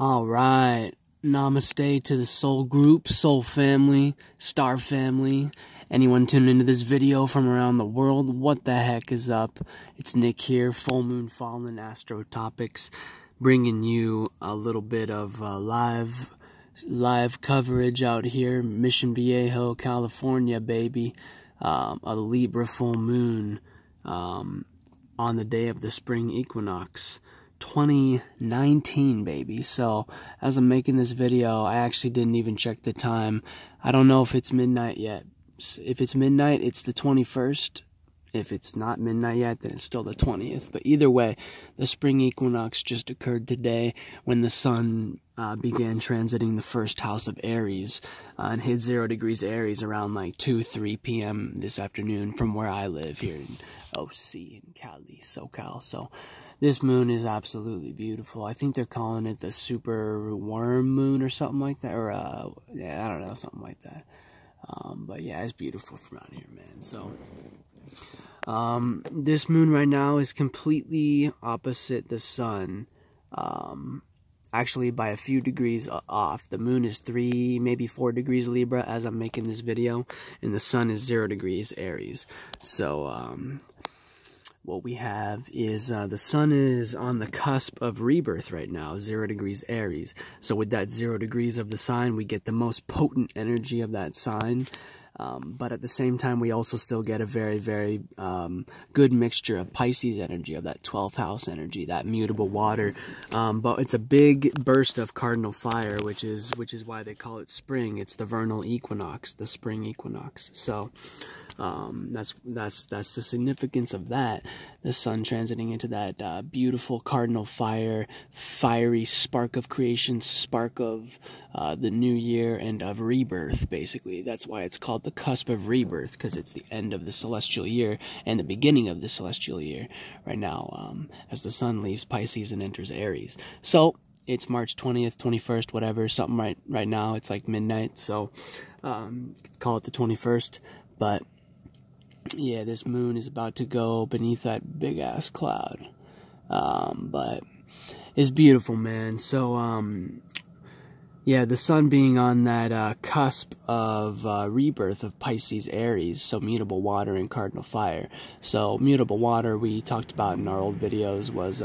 All right. Namaste to the soul group, soul family, star family. Anyone tuning into this video from around the world, what the heck is up? It's Nick here, Full Moon Fallen Astro Topics, bringing you a little bit of live coverage out here, Mission Viejo, California, baby. A Libra full moon on the day of the spring equinox. 2019, baby. So as I'm making this video, I actually didn't even check the time. I don't know if it's midnight yet. If it's midnight, it's the 21st. If it's not midnight yet, then it's still the 20th. But either way, the spring equinox just occurred today when the sun began transiting the first house of Aries and hit 0 degrees Aries around like 3 p.m. this afternoon from where I live here in OC in Cali, SoCal. So this moon is absolutely beautiful. I think they're calling it the super worm moon or something like that. Or, yeah, I don't know, something like that. But yeah, it's beautiful from out here, man. So this moon right now is completely opposite the sun. Actually by a few degrees off. The moon is 3, maybe 4 degrees Libra as I'm making this video, and the sun is 0 degrees Aries. So what we have is the sun is on the cusp of rebirth right now, 0 degrees Aries. So with that 0 degrees of the sign, we get the most potent energy of that sign. But at the same time, we also still get a very, very good mixture of Pisces energy, of that 12th house energy, that mutable water. But it's a big burst of cardinal fire, which is why they call it spring. It's the vernal equinox, the spring equinox. So that's the significance of that. The sun transiting into that beautiful cardinal fire, fiery spark of creation, spark of the new year and of rebirth, basically. That's why it's called the cusp of rebirth, because it's the end of the celestial year and the beginning of the celestial year right now, as the sun leaves Pisces and enters Aries. So it's March 20th, 21st, whatever, something right now. It's like midnight, so call it the 21st. But yeah, this moon is about to go beneath that big ass cloud. But it's beautiful, man. So yeah, the sun being on that cusp of rebirth of Pisces Aries, so mutable water and cardinal fire. So mutable water, we talked about in our old videos, was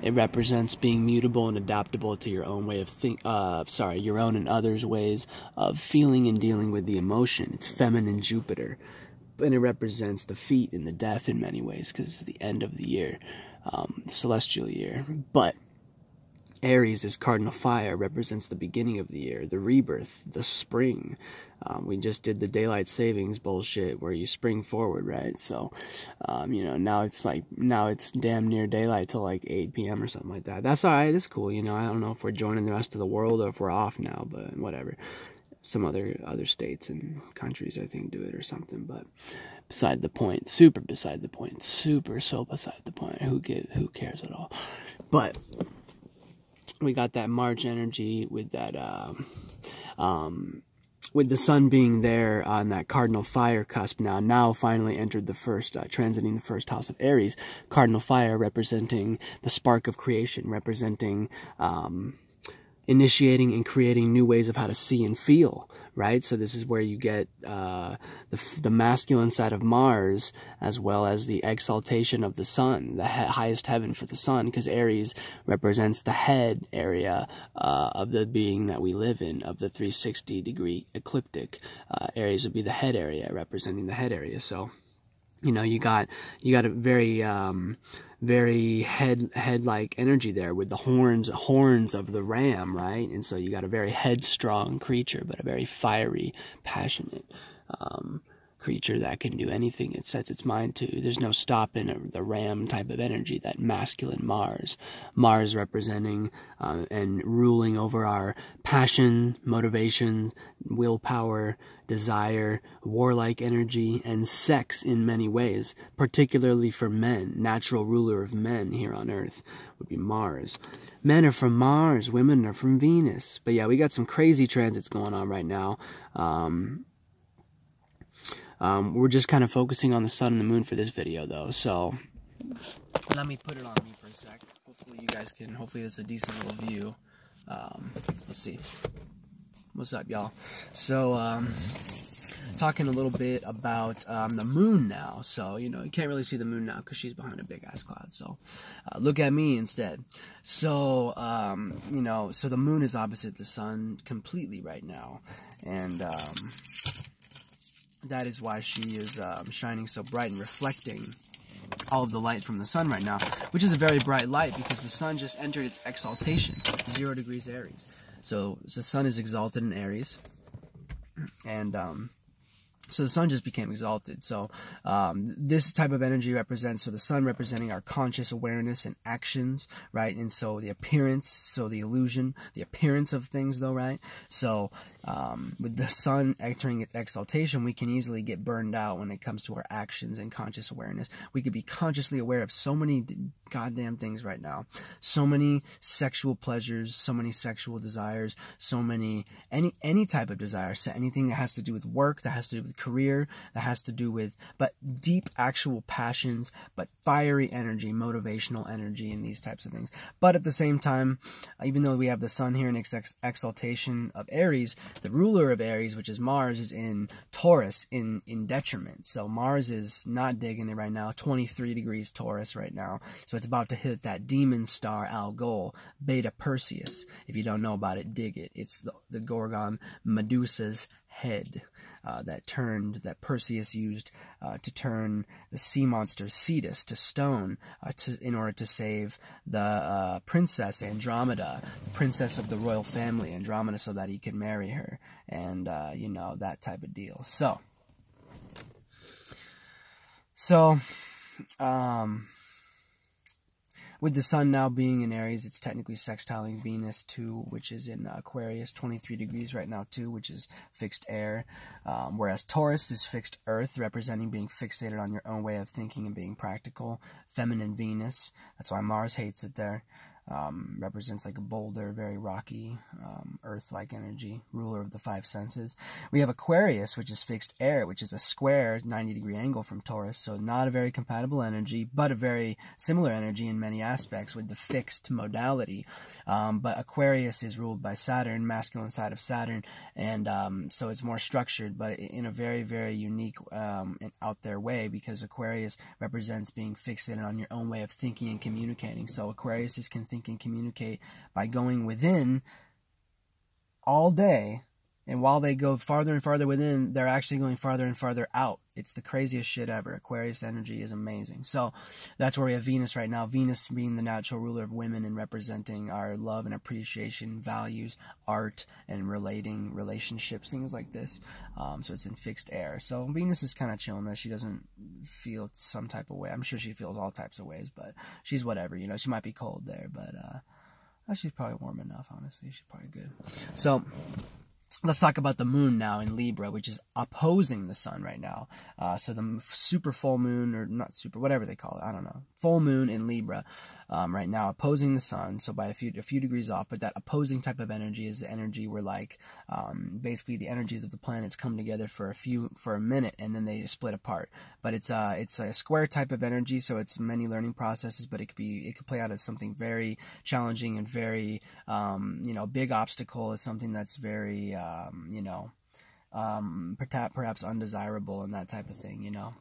it represents being mutable and adaptable to your own way of your own and others' ways of feeling and dealing with the emotion. It's feminine Jupiter, and it represents the feet and the death in many ways, because it's the end of the year, the celestial year. But Aries is cardinal fire, represents the beginning of the year, the rebirth, the spring. We just did the daylight savings bullshit where you spring forward, right? So, now it's damn near daylight till like 8 p.m. or something like that. That's all right. It's cool. I don't know if we're joining the rest of the world or if we're off now, but whatever. Some other states and countries, I think, do it or something, but beside the point. Super beside the point. Super so beside the point. Who cares at all? But we got that March energy with that, with the sun being there on that cardinal fire cusp now finally entered the first, transiting the first house of Aries. Cardinal fire representing the spark of creation, representing initiating and creating new ways of how to see and feel, right? So this is where you get the masculine side of Mars, as well as the exaltation of the sun, the highest heaven for the sun, because Aries represents the head area of the being that we live in, of the 360-degree ecliptic. Aries would be the head area, representing the head area. So you got a very head-like energy there with the horns of the ram, right? And so you got a very headstrong creature, but a very fiery, passionate creature that can do anything it sets its mind to. There's no stopping the ram type of energy, that masculine Mars. Mars representing and ruling over our passion, motivation, willpower, desire, warlike energy, and sex in many ways, particularly for men. Natural ruler of men here on Earth would be Mars. Men are from Mars, women are from Venus. But yeah, we got some crazy transits going on right now. We're just kind of focusing on the sun and the moon for this video, though. So let me put it on me for a sec. Hopefully you guys can, hopefully this is a decent little view. Let's see. What's up, y'all? So, talking a little bit about the moon now. So, you know, you can't really see the moon now because she's behind a big-ass cloud. So, look at me instead. So, you know, so the moon is opposite the sun completely right now. And that is why she is shining so bright and reflecting all of the light from the sun right now, which is a very bright light because the sun just entered its exaltation, 0 degrees Aries. So the sun is exalted in Aries, and so the sun just became exalted. So this type of energy represents, so the sun representing our conscious awareness and actions, right? And so the appearance, so the illusion, the appearance of things though, right? So with the sun entering its exaltation, we can easily get burned out when it comes to our actions and conscious awareness. We could be consciously aware of so many goddamn things right now. So many sexual pleasures, so many sexual desires, so many, any type of desire, so anything that has to do with work, that has to do with career, that has to do with, but deep actual passions, but fiery energy, motivational energy, and these types of things. But at the same time, even though we have the sun here in exaltation of Aries, the ruler of Aries, which is Mars, is in Taurus in detriment. So Mars is not digging it right now, 23 degrees Taurus right now. So it's about to hit that demon star Algol, Beta Perseus. If you don't know about it, dig it. It's the Gorgon Medusa's head that Perseus used to turn the sea monster Cetus to stone in order to save the princess Andromeda, the princess of the royal family Andromeda, so that he could marry her, and you know, that type of deal. So with the sun now being in Aries, it's technically sextiling Venus too, which is in Aquarius, 23 degrees right now too, which is fixed air. Whereas Taurus is fixed earth, representing being fixated on your own way of thinking and being practical. Feminine Venus, that's why Mars hates it there. Represents like a boulder, very rocky, earth-like energy, ruler of the 5 senses. We have Aquarius, which is fixed air, which is a square 90-degree angle from Taurus, so not a very compatible energy, but a very similar energy in many aspects with the fixed modality. But Aquarius is ruled by Saturn, masculine side of Saturn, and so it's more structured, but in a very, very unique and out there way, because Aquarius represents being fixated on your own way of thinking and communicating. So Aquarius can think and communicate by going within all day, and while they go farther and farther within, they're actually going farther and farther out. It's the craziest shit ever. Aquarius energy is amazing. So that's where we have Venus right now. Venus being the natural ruler of women and representing our love and appreciation, values, art, and relationships, things like this. So it's in fixed air. So Venus is kind of chilling there. She doesn't feel some type of way. I'm sure she feels all types of ways, but she's whatever. You know, she might be cold there, but she's probably warm enough, honestly. She's probably good. So let's talk about the moon now in Libra, which is opposing the sun right now. So the super full moon, or not super, whatever they call it, I don't know. Full moon in Libra right now, opposing the sun, so by a few degrees off. But that opposing type of energy is the energy where, like, basically the energies of the planets come together for a minute, and then they split apart. But it's a square type of energy, so it's many learning processes. But it could play out as something very challenging and very you know, big obstacle, is something that's very you know, perhaps undesirable and that type of thing, you know.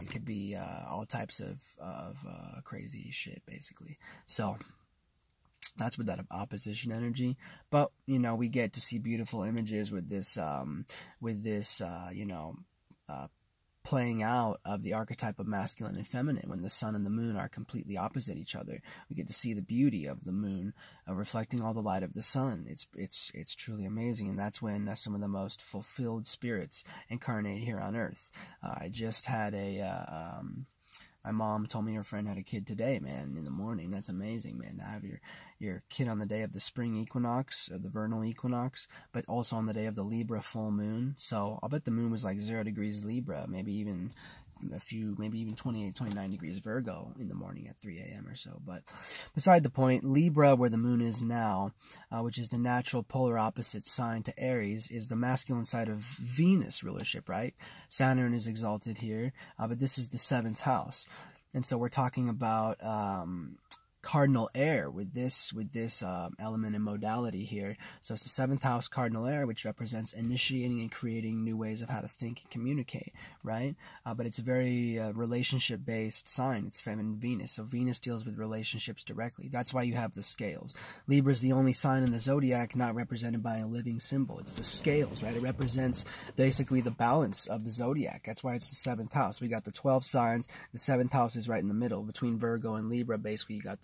It could be all types of crazy shit, basically. So that's with that opposition energy. But, you know, we get to see beautiful images with this you know, playing out of the archetype of masculine and feminine. When the sun and the moon are completely opposite each other, we get to see the beauty of the moon reflecting all the light of the sun. It's truly amazing, and that's when some of the most fulfilled spirits incarnate here on Earth. I just had my mom told me her friend had a kid today, man, in the morning. That's amazing, man, to have your kid on the day of the spring equinox, or the vernal equinox, but also on the day of the Libra full moon. So I'll bet the moon was like 0 degrees Libra, maybe even 28, 29 degrees Virgo in the morning at 3 a.m. or so. But beside the point, Libra, where the moon is now, which is the natural polar opposite sign to Aries, is the masculine side of Venus rulership, right? Saturn is exalted here, but this is the 7th house. And so we're talking about cardinal air with this element and modality here. So it's the 7th house cardinal air, which represents initiating and creating new ways of how to think and communicate, right? But it's a very relationship-based sign. It's feminine Venus, so Venus deals with relationships directly. That's why you have the scales. Libra is the only sign in the zodiac not represented by a living symbol. It's the scales, right? It represents basically the balance of the zodiac. That's why it's the 7th house. We got the 12 signs. The 7th house is right in the middle between Virgo and Libra. Basically, you got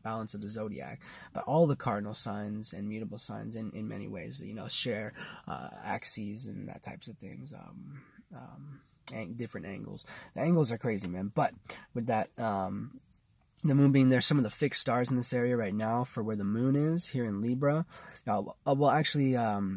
balance of the zodiac. But all the cardinal signs and mutable signs in many ways, you know, share axes and that types of things, different angles. The angles are crazy, man. But with that, the moon being there, some of the fixed stars in this area right now for where the moon is here in Libra. Well, actually,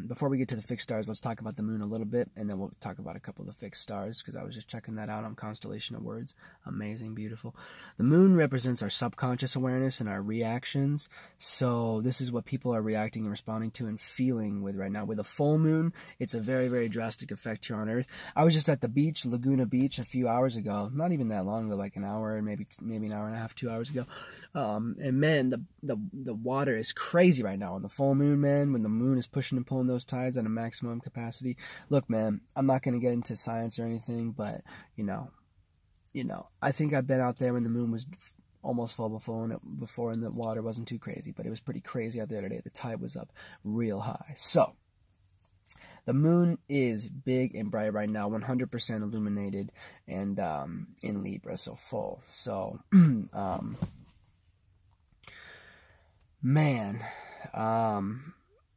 before we get to the fixed stars, let's talk about the moon a little bit, and then we'll talk about a couple of the fixed stars, because I was just checking that out on Constellation of Words. Amazing, beautiful. The moon represents our subconscious awareness and our reactions. So this is what people are reacting and responding to and feeling with right now. With a full moon, it's a very, very drastic effect here on Earth. I was just at the beach, Laguna Beach, a few hours ago. Not even that long ago, like an hour, maybe an hour and a half, 2 hours ago. And man, the water is crazy right now on the full moon, man, when the moon is pushing and pulling those tides at a maximum capacity. Look, man, I'm not going to get into science or anything, but you know, I think I've been out there when the moon was almost full before and the water wasn't too crazy, but it was pretty crazy out there today. The tide was up real high. So the moon is big and bright right now, 100% illuminated, and in Libra, so full. So, man,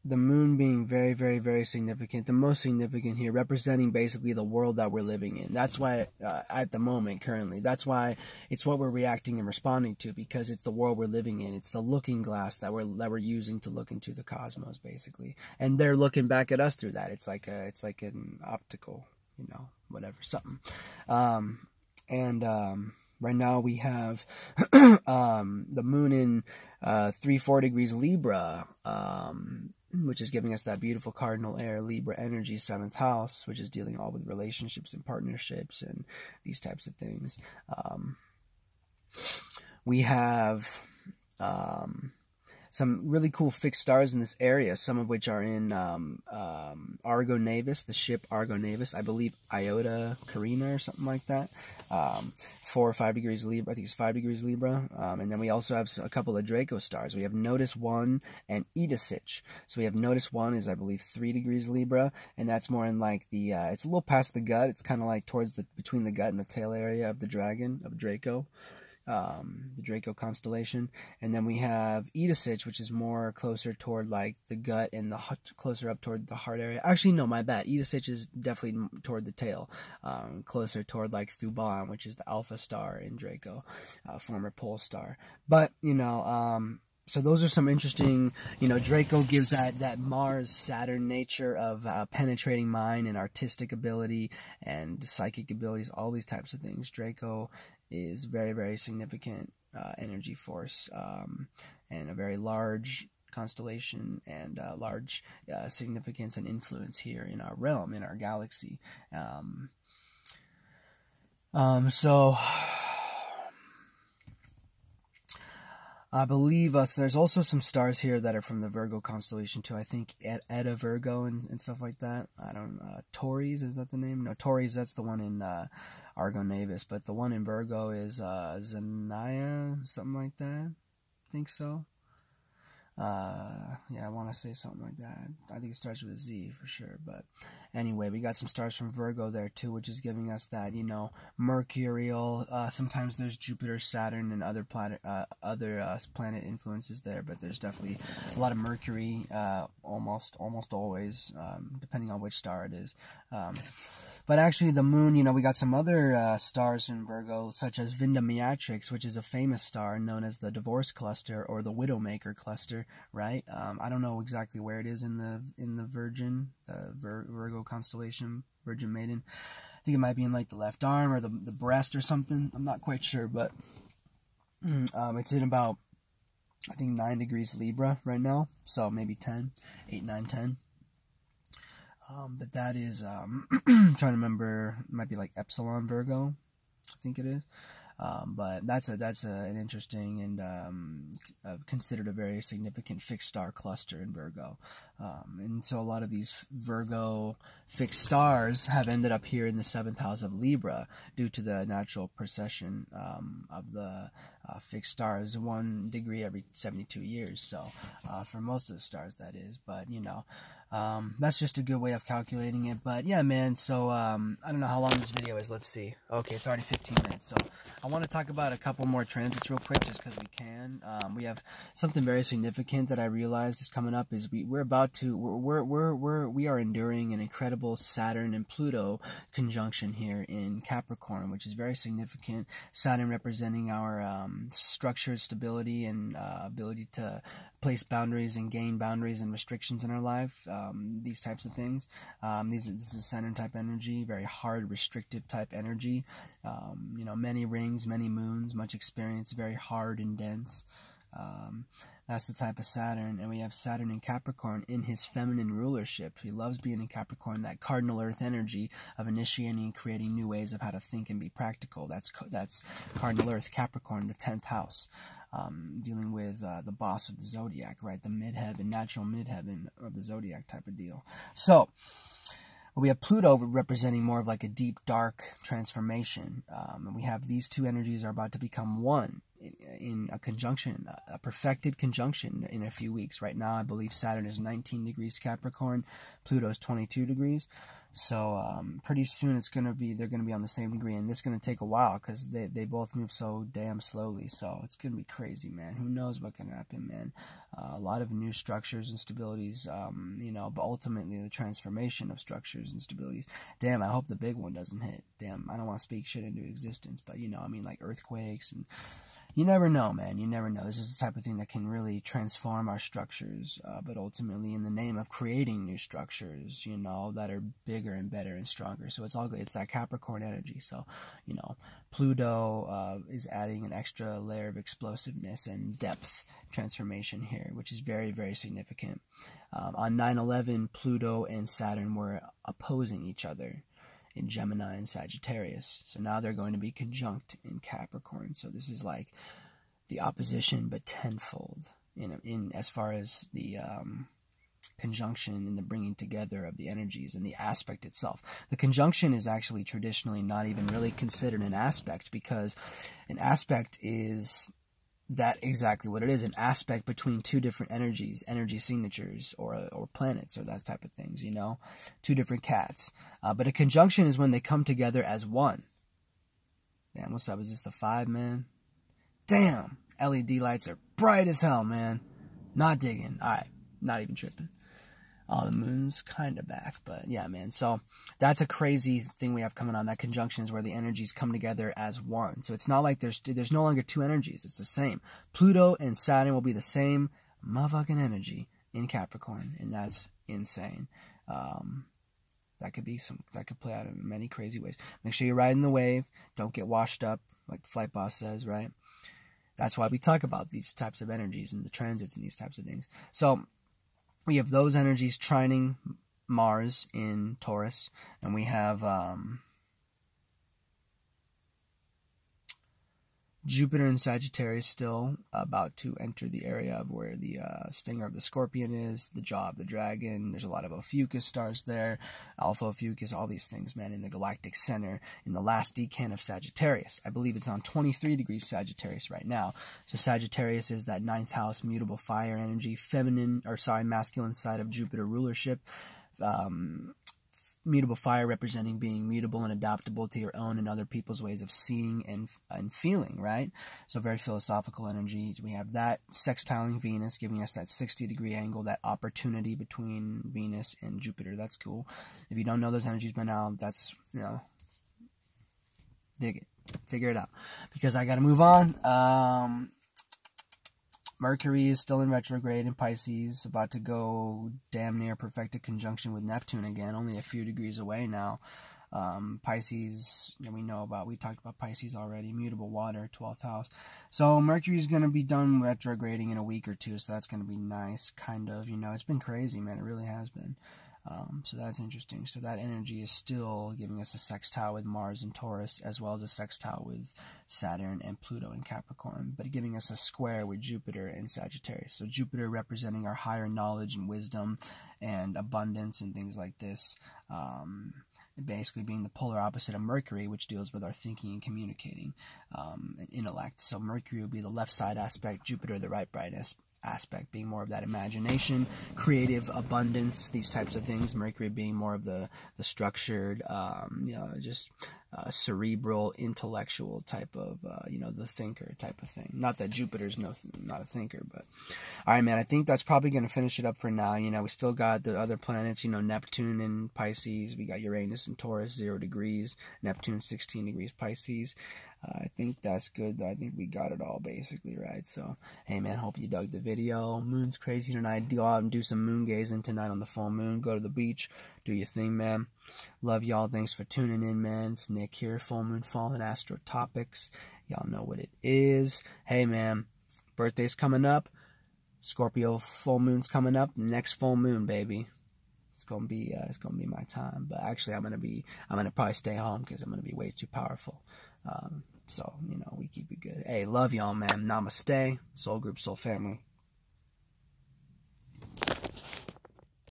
the moon being very, very, very significant, the most significant here, representing basically the world that we're living in. That's why, at the moment, currently, that's why it's what we're reacting and responding to, because it's the world we're living in. It's the looking glass that we're using to look into the cosmos, basically, and they're looking back at us through that. It's like an optical, you know, whatever, something, right now we have the moon in 3-4 degrees Libra, which is giving us that beautiful cardinal air Libra energy, 7th house, which is dealing all with relationships and partnerships and these types of things. We have some really cool fixed stars in this area, some of which are in Argo Navis, the ship Argo Navis, I believe Iota Carina or something like that. 4 or 5 degrees Libra, I think it's 5 degrees Libra. And then we also have a couple of Draco stars. We have Notice 1 and Edasich. So we have Notice 1 is, I believe, 3 degrees Libra, and that's more in like the, it's a little past the gut. It's kind of like between the gut and the tail area of the dragon, of Draco. The Draco constellation. And then we have Edasich, which is more closer toward like the gut and closer up toward the heart area. Actually, no, my bad. Edasich is definitely toward the tail, closer toward like Thuban, which is the alpha star in Draco, former pole star. But, you know, so those are some interesting, you know, Draco gives that Mars-Saturn nature of penetrating mind and artistic ability and psychic abilities, all these types of things. Draco is very, very significant energy force, and a very large constellation and large significance and influence here in our realm, in our galaxy. So I believe there's also some stars here that are from the Virgo constellation too. I think Eta Virgo and stuff like that. I don't know. Taurus, is that the name? No, Taurus, that's the one in Argo Navis, but the one in Virgo is Zanaya, something like that. I think so. Yeah, I want to say something like that. I think it starts with a Z for sure. But anyway, we got some stars from Virgo there too, which is giving us that, you know, mercurial. Sometimes there's Jupiter, Saturn, and other planet influences there, but there's definitely a lot of Mercury, almost always, depending on which star it is. But actually, the moon, you know, we got some other stars in Virgo, such as Vindamiatrix, which is a famous star known as the Divorce Cluster or the Widowmaker Cluster, right? I don't know exactly where it is in the Virgo constellation, Virgin Maiden. I think it might be in like the left arm or the breast or something. I'm not quite sure, but it's in about, I think, 9 degrees Libra right now, so maybe 10, 8, 9, 10. But that is, I'm trying to remember, it might be like Epsilon Virgo, I think it is. But that's an interesting and considered a very significant fixed star cluster in Virgo. And so a lot of these Virgo fixed stars have ended up here in the 7th house of Libra due to the natural precession of the fixed stars, 1 degree every 72 years. So for most of the stars, that is. But, you know, that's just a good way of calculating it. But yeah, man, so I don't know how long this video is. Let's see. Okay, it's already 15 minutes. So I want to talk about a couple more transits real quick just because we can. We have something very significant that I realized is coming up is we are enduring an incredible Saturn and Pluto conjunction here in Capricorn, which is very significant. Saturn representing our structured stability and ability to place boundaries and gain boundaries and restrictions in our life, these types of things. This is Saturn type energy, very hard, restrictive type energy. You know, many rings, many moons, much experience, very hard and dense. That's the type of Saturn. And we have Saturn in Capricorn in his feminine rulership. He loves being in Capricorn, that cardinal earth energy of initiating and creating new ways of how to think and be practical. That's cardinal earth, Capricorn, the 10th house. Dealing with the boss of the zodiac, right? The midheaven, natural midheaven of the zodiac type of deal. So we have Pluto representing more of like a deep, dark transformation. And we have these two energies are about to become one in a conjunction, a perfected conjunction in a few weeks. Right now, I believe Saturn is 19 degrees Capricorn, Pluto is 22 degrees. So pretty soon they're gonna be on the same degree, and this is gonna take a while because they both move so damn slowly. So it's gonna be crazy, man. Who knows what can happen, man? A lot of new structures and stabilities, you know, but ultimately the transformation of structures and stabilities. Damn, I hope the big one doesn't hit. Damn, I don't want to speak shit into existence, but you know, I mean, like earthquakes and. You never know, man. You never know. This is the type of thing that can really transform our structures, but ultimately in the name of creating new structures, you know, that are bigger and better and stronger. So it's all good. It's that Capricorn energy. So, you know, Pluto is adding an extra layer of explosiveness and depth transformation here, which is very, very significant. On 9/11, Pluto and Saturn were opposing each other in Gemini and Sagittarius. So now they're going to be conjunct in Capricorn. So this is like the opposition, but tenfold in as far as the conjunction and the bringing together of the energies and the aspect itself. The conjunction is actually traditionally not even really considered an aspect, because an aspect is that exactly what it is, an aspect between two different energies, energy signatures, or planets, or that type of things, you know, two different cats. But a conjunction is when they come together as one. Damn, what's up? Is this the 5, man? Damn, LED lights are bright as hell, man. Not digging. All right, not even tripping. Oh, the moon's kind of back, but yeah, man. So that's a crazy thing we have coming on. That conjunction is where the energies come together as one. So it's not like there's no longer two energies. It's the same. Pluto and Saturn will be the same motherfucking energy in Capricorn, and that's insane. That could play out in many crazy ways. Make sure you're riding the wave. Don't get washed up, like the flight boss says, right? That's why we talk about these types of energies and the transits and these types of things. So we have those energies trining Mars in Taurus, and we have Jupiter in Sagittarius still about to enter the area of where the stinger of the scorpion is, the jaw of the dragon. There's a lot of Ophiuchus stars there, Alpha Ophiuchus, all these things, man, in the galactic center, in the last decan of Sagittarius. I believe it's on 23 degrees Sagittarius right now. So Sagittarius is that 9th house, mutable fire energy, masculine side of Jupiter rulership. Mutable fire representing being mutable and adaptable to your own and other people's ways of seeing and feeling, right? So very philosophical energy. We have that sextiling Venus, giving us that 60-degree angle, that opportunity between Venus and Jupiter. That's cool. If you don't know those energies by now, that's, you know, dig it. Figure it out. Because I got to move on. Mercury is still in retrograde in Pisces, about to go damn near perfected conjunction with Neptune again, only a few degrees away now. Pisces, we talked about Pisces already, mutable water, 12th house. So Mercury is going to be done retrograding in a week or two, so that's going to be nice, kind of, it's been crazy, man, it really has been. So that's interesting. So that energy is still giving us a sextile with Mars and Taurus, as well as a sextile with Saturn and Pluto in Capricorn, but giving us a square with Jupiter and Sagittarius. So Jupiter representing our higher knowledge and wisdom and abundance and things like this. Basically being the polar opposite of Mercury, which deals with our thinking and communicating, and intellect. So Mercury will be the left side aspect, Jupiter the right brightness aspect, being more of that imagination, creative abundance, these types of things. Mercury being more of the structured, just cerebral, intellectual type of, the thinker type of thing. Not that Jupiter's not a thinker, but all right, man. I think that's probably going to finish it up for now. We still got the other planets. Neptune in Pisces. We got Uranus in Taurus, 0 degrees. Neptune 16 degrees Pisces. I think that's good, though. I think we got it all basically right. So, hey, man, hope you dug the video. Moon's crazy tonight. Go out and do some moon gazing tonight on the full moon. Go to the beach. Do your thing, man. Love y'all. Thanks for tuning in, man. It's Nick here. Full Moon Fallen Astro Topics. Y'all know what it is. Hey, man. Birthday's coming up. Scorpio full moon's coming up. Next full moon, baby. It's gonna be my time. But actually, I'm gonna probably stay home because I'm gonna be way too powerful. So, we keep it good. Hey, love y'all, man. Namaste. Soul Group, Soul Family.